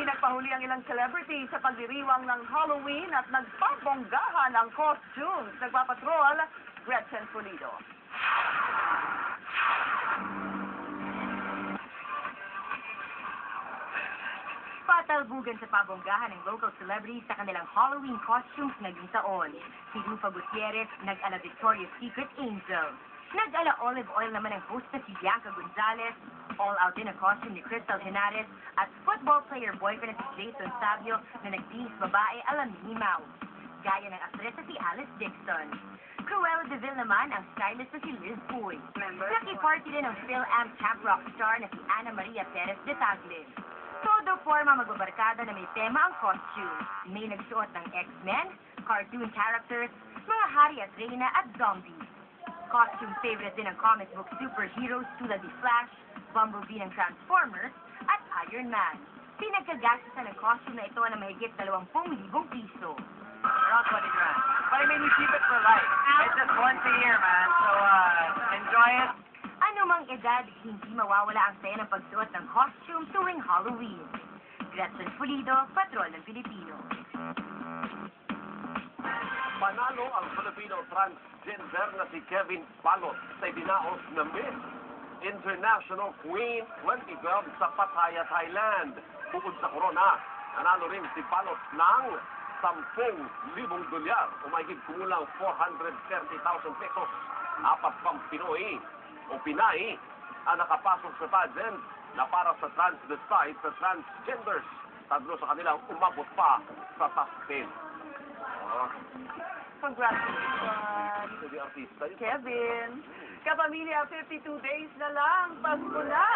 Pinagpahuli ang ilang celebrity sa pagdiriwang ng Halloween at nagpabonggahan ang costumes. Nagpapatrol, Gretchen Pulido. Patalbugan sa pabonggahan ng local celebrities sa kanilang Halloween costumes ngayong taon. Si Rufa Gutierrez nag-ala Victoria's Secret Angel. Nag-ala olive oil naman ang host na si Bianca Gonzalez, all-out din ang costume ni Crystal Henares, at football player boyfriend na si Jason Savio na nagtinis babae ala Minnie Mouse. Gaya ng aktres na si Alice Dixon. Cruella de Vil naman ang stylist na si Liz Boy. Nakiparty din ang Phil-Am camp rock star na si Ana Maria Perez de Tagle. Todo forma magbabarkada na may tema ang costume. May nagsuot ng X-Men, cartoon characters, mga hari at reyna at zombies. Costume favorite din ang comic book superheroes tulad ni Flash, Bumblebee ng Transformers, at Iron Man. Pinagkagastusan ng costume na ito na mahigit 20,000 piso. Around 20 grand. But I mean, we keep it for life. It's just once a year, man. So, enjoy it. Anumang edad, hindi mawawala ang saya ng pagsuot ng costume tuwing Halloween. Gretchen Pulido, Patrol ng Pilipino. Panalo ang Filipino transgender na si Kevin Balot sa idinaos na Miss International Queen 2012 sa Pattaya, Thailand. Bukod sa corona, nanalo rin si Balot ng 10,000 dolyar o mahigit kumulang 430,000 pesos. Apat pang Pinoy o Pinay ang nakapasok sa pageant na para sa transvestites at transgenders. Tatlo sa kanilang umabot pa sa top 10. Congratulations, Hindi artista yun. Kevin. Kapamilya, 52 days na lang. Pasko na.